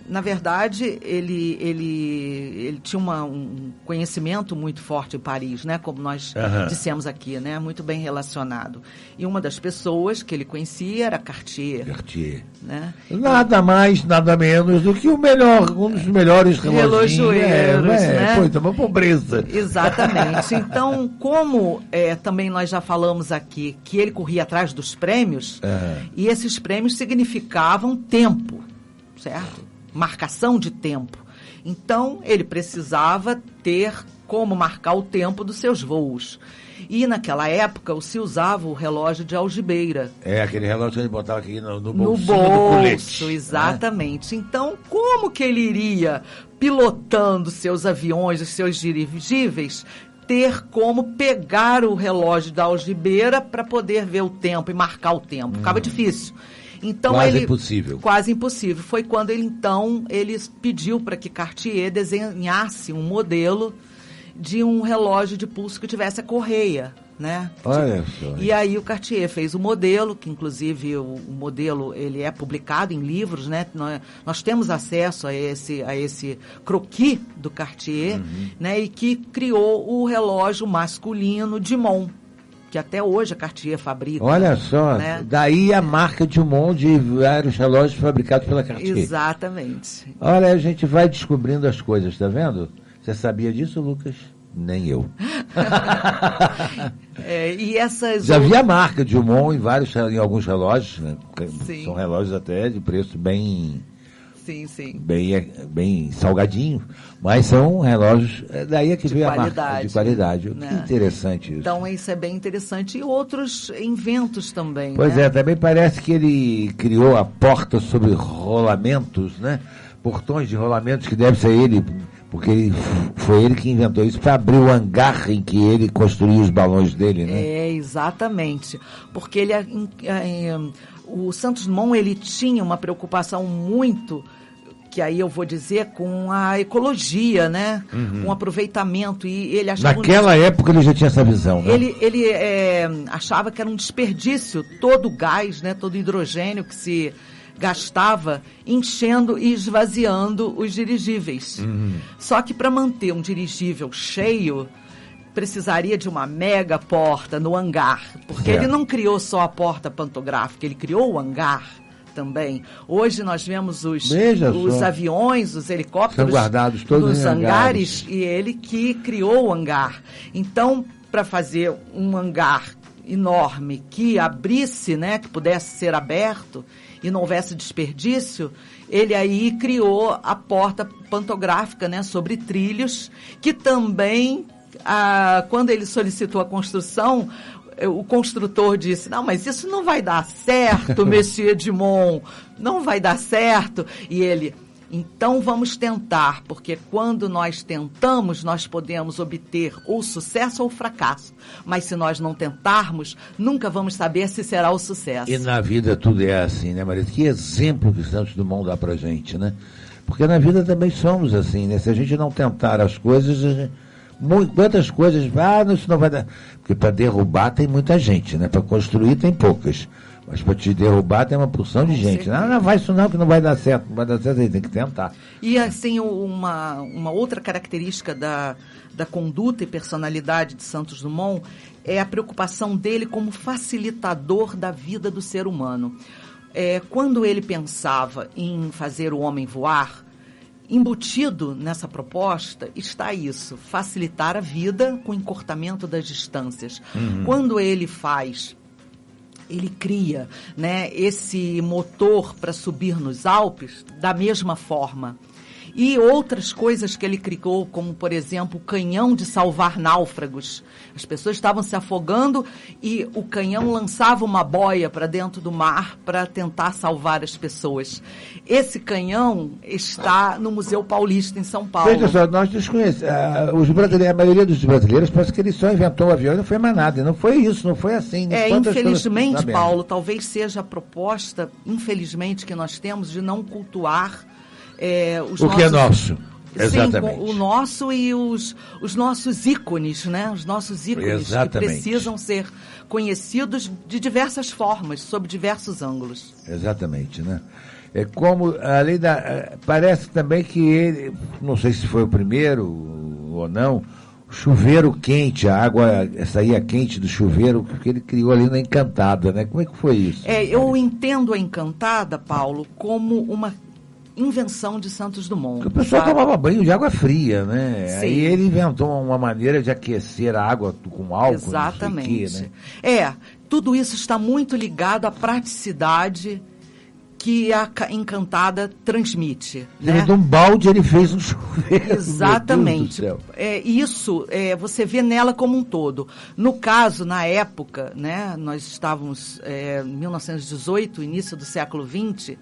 na verdade, ele tinha um conhecimento muito forte em Paris, né? Como nós dissemos aqui, né? Muito bem relacionado. E uma das pessoas que ele conhecia era Cartier. Né? Nada mais, nada menos do que um dos melhores relojoeiros, né? Pô, então uma pobreza. Exatamente. Então, como também nós já falamos aqui, que ele corria atrás dos prêmios, e esses prêmios significavam tempo, certo? Marcação de tempo. Então, ele precisava ter como marcar o tempo dos seus voos. E naquela época se usava o relógio de algibeira. Aquele relógio que ele botava aqui no bolsinho do colete. Exatamente. Então, como que ele iria, pilotando seus aviões, os seus dirigíveis, ter como pegar o relógio da algibeira para poder ver o tempo e marcar o tempo? Ficava difícil. Então, quase impossível. Foi quando ele pediu para que Cartier desenhasse um modelo de um relógio de pulso que tivesse a correia, né? Olha só. E aí o Cartier fez o modelo, que inclusive o modelo ele é publicado em livros, né? Nós temos acesso a esse croquis do Cartier, né? E que criou o relógio masculino Dumont, que até hoje a Cartier fabrica. Olha só, né? Daí a marca Dumont de vários relógios fabricados pela Cartier. Exatamente. Olha, a gente vai descobrindo as coisas, tá vendo? Você sabia disso, Lucas? Nem eu. E essas Já vi a marca de Dumont em alguns relógios, né? Sim. São relógios até de preço bem salgadinho, mas são relógios, daí é que veio a marca de qualidade. Né? Que interessante isso. Então isso é bem interessante. E outros inventos também. Pois né? também parece que ele criou a porta sobre rolamentos, né? Portões de rolamentos, que deve ser ele, porque foi ele que inventou isso para abrir o hangar em que ele construiu os balões dele, né? Exatamente. Porque o Santos Dumont, ele tinha uma preocupação muito, que aí eu vou dizer, com a ecologia, né? Com o aproveitamento. E ele achava Naquela época ele já tinha essa visão, né? Ele achava que era um desperdício todo o gás, né? Todo o hidrogênio que se gastava enchendo e esvaziando os dirigíveis. Só que para manter um dirigível cheio, precisaria de uma mega porta no hangar, porque ele não criou só a porta pantográfica, ele criou o hangar também. Hoje nós vemos os aviões, os helicópteros guardados todos nos hangares, e ele que criou o hangar. Então, para fazer um hangar enorme que abrisse, né, que pudesse ser aberto e não houvesse desperdício, ele aí criou a porta pantográfica, né, sobre trilhos, que também, quando ele solicitou a construção, o construtor disse: não, mas isso não vai dar certo, Monsieur Dumont, não vai dar certo. E ele: então vamos tentar, porque quando nós tentamos, nós podemos obter ou sucesso ou fracasso. Mas se nós não tentarmos, nunca vamos saber se será o sucesso. E na vida tudo é assim, né, Marisa? Que exemplo que Santos Dumont dá pra gente, né? Porque na vida também somos assim, né? Se a gente não tentar as coisas, quantas coisas, isso não vai dar. Porque para derrubar tem muita gente, né? Para construir tem poucas. Mas para te derrubar tem uma porção de gente. Não vai isso não, que não vai dar certo. Não vai dar certo, aí tem que tentar. E assim, uma outra característica da conduta e personalidade de Santos Dumont é a preocupação dele como facilitador da vida do ser humano. Quando ele pensava em fazer o homem voar, embutido nessa proposta está isso: facilitar a vida com o encurtamento das distâncias. Quando ele cria, né, esse motor para subir nos Alpes, da mesma forma. E outras coisas que ele criou, como, por exemplo, o canhão de salvar náufragos. As pessoas estavam se afogando e o canhão lançava uma boia para dentro do mar para tentar salvar as pessoas. Esse canhão está no Museu Paulista, em São Paulo. Veja só, nós desconhecemos. A maioria dos brasileiros parece que ele só inventou o avião e não foi mais nada. Não foi isso, não foi assim. Infelizmente, Paulo, talvez seja a proposta, infelizmente, que nós temos de não cultuar que é nosso. Exatamente. Sim, o nosso e os nossos ícones, né? Os nossos ícones. Exatamente. Que precisam ser conhecidos de diversas formas, sob diversos ângulos. Exatamente, né? É como, além parece também que ele, não sei se foi o primeiro ou não, chuveiro quente, a água saía quente do chuveiro, que ele criou ali na Encantada, né? Como é que foi isso? Eu entendo a Encantada, Paulo, como uma invenção de Santos Dumont. Porque o pessoal tomava banho de água fria, né? Sim. Aí ele inventou uma maneira de aquecer a água com álcool. Exatamente. Não sei o quê, né? Tudo isso está muito ligado à praticidade que a Encantada transmite. Né? De um balde ele fez um chuveiro. Exatamente. Isso você vê nela como um todo. No caso, na época, né, nós estávamos em 1918, início do século XX,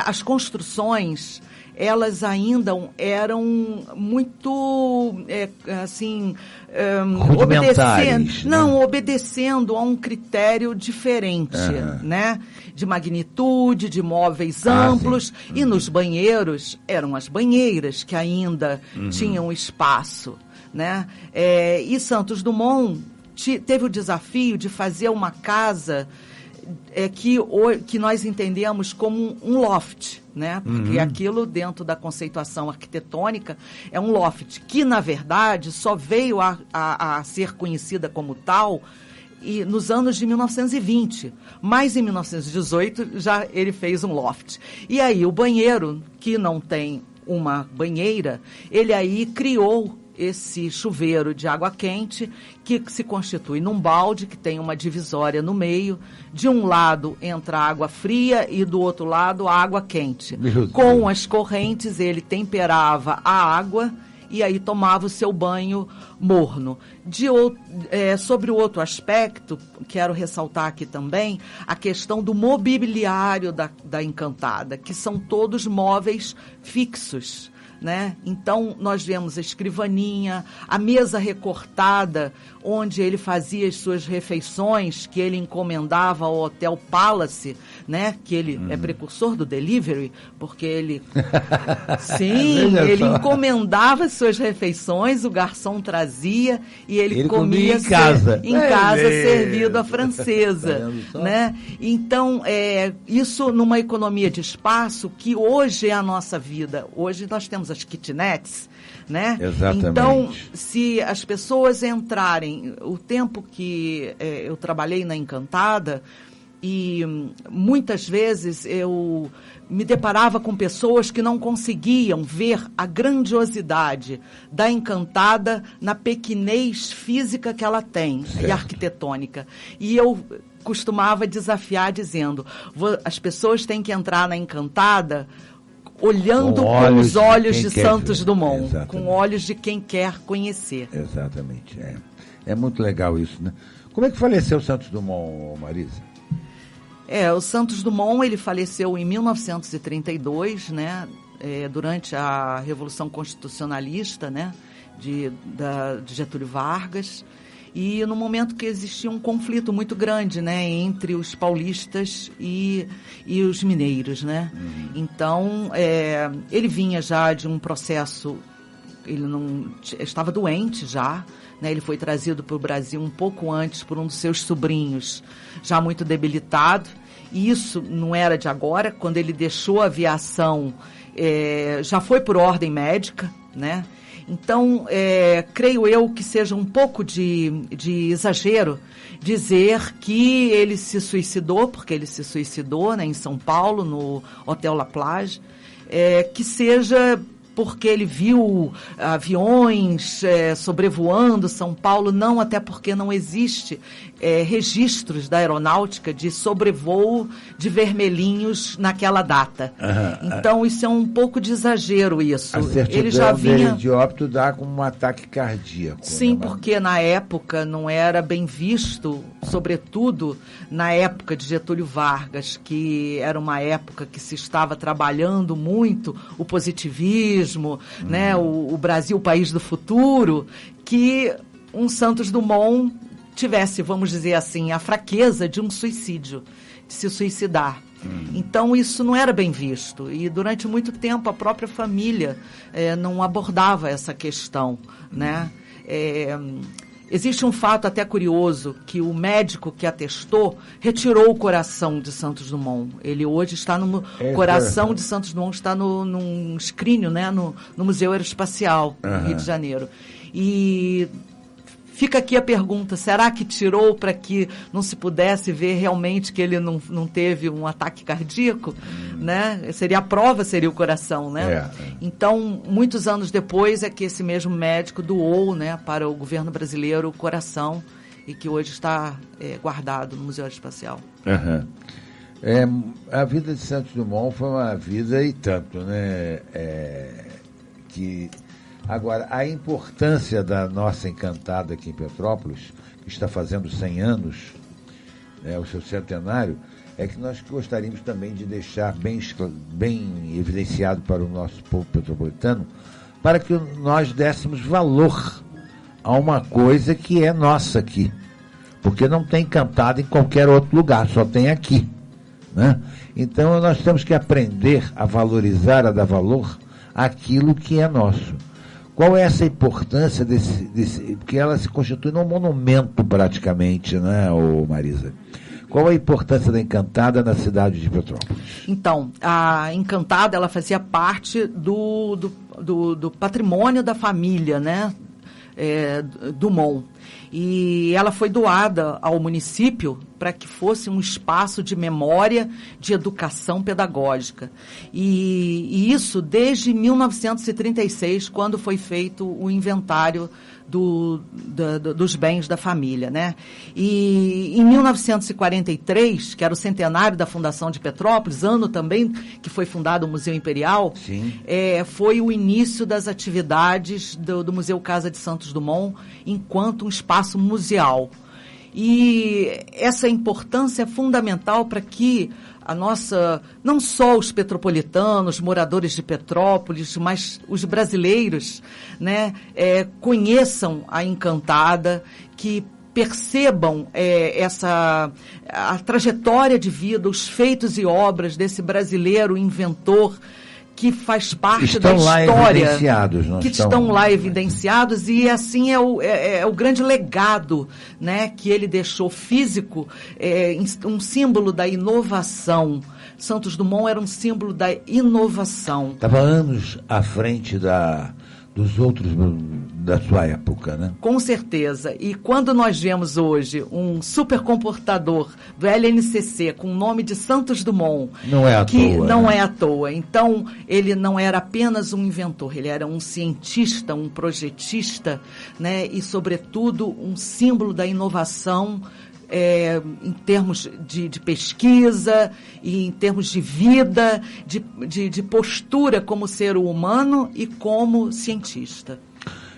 as construções, elas ainda eram muito, obedecendo a um critério diferente, né? De magnitude, de móveis amplos. E nos banheiros, eram as banheiras que ainda tinham espaço, né? E Santos Dumont teve o desafio de fazer uma casa que nós entendemos como um loft, né? Porque aquilo, dentro da conceituação arquitetônica, é um loft, que, na verdade, só veio a ser conhecida como tal nos anos de 1920. Mas, em 1918, já ele fez um loft. E aí, o banheiro, que não tem uma banheira, ele aí criou esse chuveiro de água quente, que se constitui num balde que tem uma divisória no meio. De um lado entra água fria e do outro lado água quente. Com as correntes ele temperava a água e aí tomava o seu banho morno. Sobre o outro aspecto, quero ressaltar aqui também a questão do mobiliário da Encantada, que são todos móveis fixos, né? Então, nós vemos a escrivaninha, a mesa recortada, onde ele fazia as suas refeições, que ele encomendava ao Hotel Palace, né? Que ele é precursor do delivery, porque ele... Sim, ele encomendava as suas refeições, o garçom trazia e ele comia em casa. Servido à francesa, né? Então, isso numa economia de espaço que hoje é a nossa vida. Hoje nós temos as kitnets, né? Exatamente. Então, se as pessoas entrarem, o tempo que eu trabalhei na Encantada, e muitas vezes eu me deparava com pessoas que não conseguiam ver a grandiosidade da Encantada na pequenez física que ela tem, certo, e arquitetônica. E eu costumava desafiar dizendo, as pessoas têm que entrar na Encantada olhando com os olhos de Santos Dumont, exatamente, com olhos de quem quer conhecer. Exatamente. É muito legal isso, né? Como é que faleceu Santos Dumont, Marisa? O Santos Dumont, ele faleceu em 1932, né? Durante a Revolução Constitucionalista, né? de Getúlio Vargas. E no momento que existia um conflito muito grande, né, entre os paulistas e os mineiros, né? Então, ele vinha já de um processo, ele não estava doente já, né? Ele foi trazido para o Brasil um pouco antes por um dos seus sobrinhos, já muito debilitado. E isso não era de agora, quando ele deixou a aviação, já foi por ordem médica, né? Então, creio eu que seja um pouco de exagero dizer que ele se suicidou, porque ele se suicidou, né, em São Paulo, no Hotel La Plage, que seja porque ele viu aviões sobrevoando São Paulo, não, até porque não existe registros da aeronáutica de sobrevoo de vermelhinhos naquela data. Então, isso é um pouco de exagero, isso. A certidão ele já vinha dele de óbito dá como um ataque cardíaco. Sim, né? Porque na época não era bem visto, sobretudo na época de Getúlio Vargas, que era uma época que se estava trabalhando muito o positivismo, né, o Brasil, o país do futuro, que um Santos Dumont tivesse, vamos dizer assim, a fraqueza de um suicídio, de se suicidar. Então, isso não era bem visto. E, durante muito tempo, a própria família não abordava essa questão, né? Existe um fato até curioso, que o médico que atestou retirou o coração de Santos Dumont. Ele hoje está no coração de Santos Dumont, está num escrínio, né, no Museu Aeroespacial, no Rio de Janeiro. E fica aqui a pergunta, será que tirou para que não se pudesse ver realmente que ele não teve um ataque cardíaco? Né? A prova seria o coração, né? Então, muitos anos depois é que esse mesmo médico doou, né, para o governo brasileiro o coração, e que hoje está guardado no Museu Aeroespacial. A vida de Santos Dumont foi uma vida e tanto, né? Agora, a importância da nossa Encantada aqui em Petrópolis, que está fazendo 100 anos, o seu centenário, é que nós gostaríamos também de deixar bem evidenciado para o nosso povo petropolitano, para que nós dessemos valor a uma coisa que é nossa aqui. Porque não tem Encantada em qualquer outro lugar, só tem aqui, né? Então, nós temos que aprender a valorizar, a dar valor àquilo que é nosso. Qual é essa importância porque ela se constitui num monumento praticamente, né, Marisa? Qual a importância da Encantada na cidade de Petrópolis? Então, a Encantada, ela fazia parte do patrimônio da família, né, Dumont. E ela foi doada ao município para que fosse um espaço de memória, de educação pedagógica. E isso desde 1936, quando foi feito o inventário dos bens da família, né? E em 1943, que era o centenário da fundação de Petrópolis, ano também que foi fundado o Museu Imperial, foi o início das atividades do Museu Casa de Santos Dumont enquanto um espaço museal. E essa importância é fundamental para que a nossa, não só os petropolitanos, moradores de Petrópolis, mas os brasileiros, né, conheçam a Encantada, que percebam a trajetória de vida, os feitos e obras desse brasileiro inventor que faz parte da história, que estão lá evidenciados, e assim é o grande legado, né, que ele deixou físico, um símbolo da inovação. Santos Dumont era um símbolo da inovação. Estava anos à frente dos outros da sua época, né? Com certeza. E quando nós vemos hoje um supercomputador do LNCC com o nome de Santos Dumont, não é à toa, não né? é à toa. Então, ele não era apenas um inventor, ele era um cientista, um projetista, né? E, sobretudo, um símbolo da inovação em termos de pesquisa e em termos de vida, de postura como ser humano e como cientista.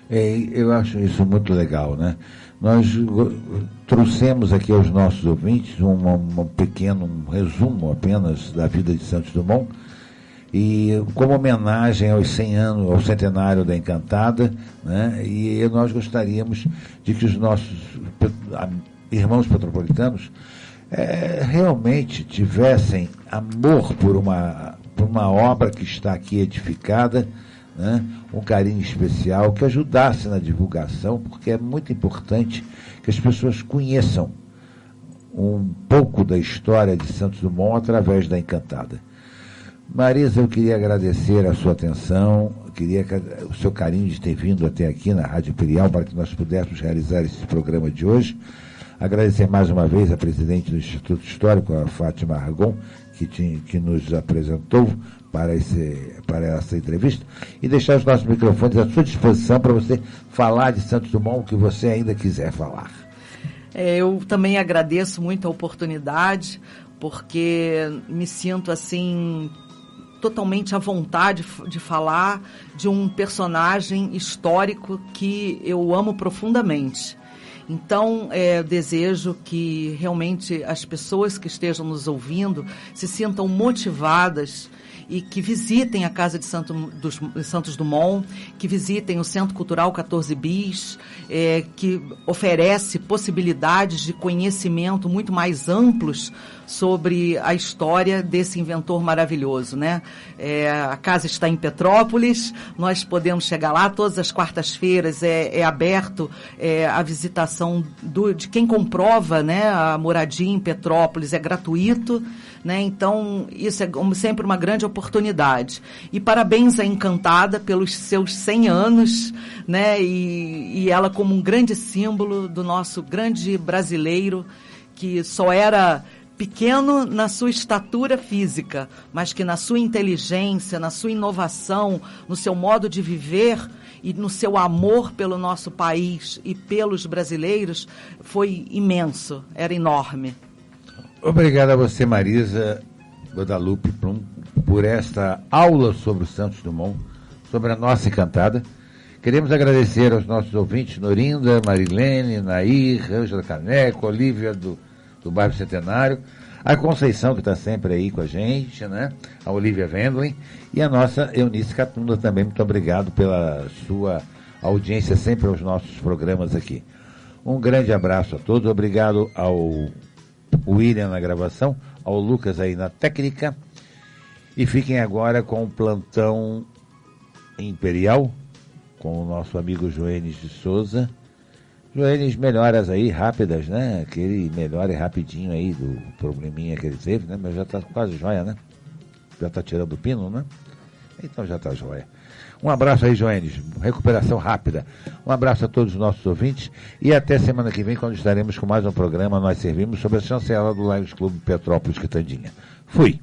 Eu acho isso muito legal, né? Nós trouxemos aqui aos nossos ouvintes um pequeno resumo apenas da vida de Santos Dumont, e como homenagem aos 100 anos, ao centenário da Encantada, né? E nós gostaríamos de que os nossos irmãos petropolitanos realmente tivessem amor por uma obra que está aqui edificada, né? Um carinho especial, que ajudasse na divulgação, porque é muito importante que as pessoas conheçam um pouco da história de Santos Dumont através da Encantada. Marisa, eu queria agradecer a sua atenção, o seu carinho de ter vindo até aqui na Rádio Imperial para que nós pudéssemos realizar esse programa de hoje. Agradecer mais uma vez a presidente do Instituto Histórico, a Fátima Argon, que nos apresentou para essa entrevista, e deixar os nossos microfones à sua disposição para você falar de Santos Dumont o que você ainda quiser falar. Eu também agradeço muito a oportunidade, porque me sinto assim totalmente à vontade de falar de um personagem histórico que eu amo profundamente. Então, desejo que realmente as pessoas que estejam nos ouvindo se sintam motivadas e que visitem a Casa de Santos Dumont, que visitem o Centro Cultural 14 Bis, que oferece possibilidades de conhecimento muito mais amplos sobre a história desse inventor maravilhoso, né? A casa está em Petrópolis, nós podemos chegar lá todas as quartas-feiras, é aberto a visitação de quem comprova, né, a moradia em Petrópolis, é gratuito, né? Então, isso é sempre uma grande oportunidade. E parabéns à Encantada pelos seus 100 anos, né? E ela como um grande símbolo do nosso grande brasileiro, que só era pequeno na sua estatura física, mas que na sua inteligência, na sua inovação, no seu modo de viver e no seu amor pelo nosso país e pelos brasileiros, foi imenso, era enorme. Obrigado a você, Marisa Guadalupe, por esta aula sobre o Santos Dumont, sobre a nossa Encantada. Queremos agradecer aos nossos ouvintes, Norinda, Marilene, Nair, Ângela Caneco, Olívia do bairro Centenário, a Conceição, que está sempre aí com a gente, né? A Olívia Wendling, e a nossa Eunice Catunda também. Muito obrigado pela sua audiência sempre aos nossos programas aqui. Um grande abraço a todos, obrigado ao William na gravação, ao Lucas aí na técnica, e fiquem agora com o Plantão Imperial, com o nosso amigo Joênis de Souza. Joênis, melhoras aí, rápidas, né? Aquele melhora rapidinho aí do probleminha que ele teve, né? Mas já tá quase jóia, né? Já tá tirando o pino, né? Então já tá jóia. Um abraço aí, Joênis. Recuperação rápida. Um abraço a todos os nossos ouvintes e até semana que vem, quando estaremos com mais um programa Nós Servimos sobre a chancela do Lions Clube Petrópolis Quitandinha. Fui.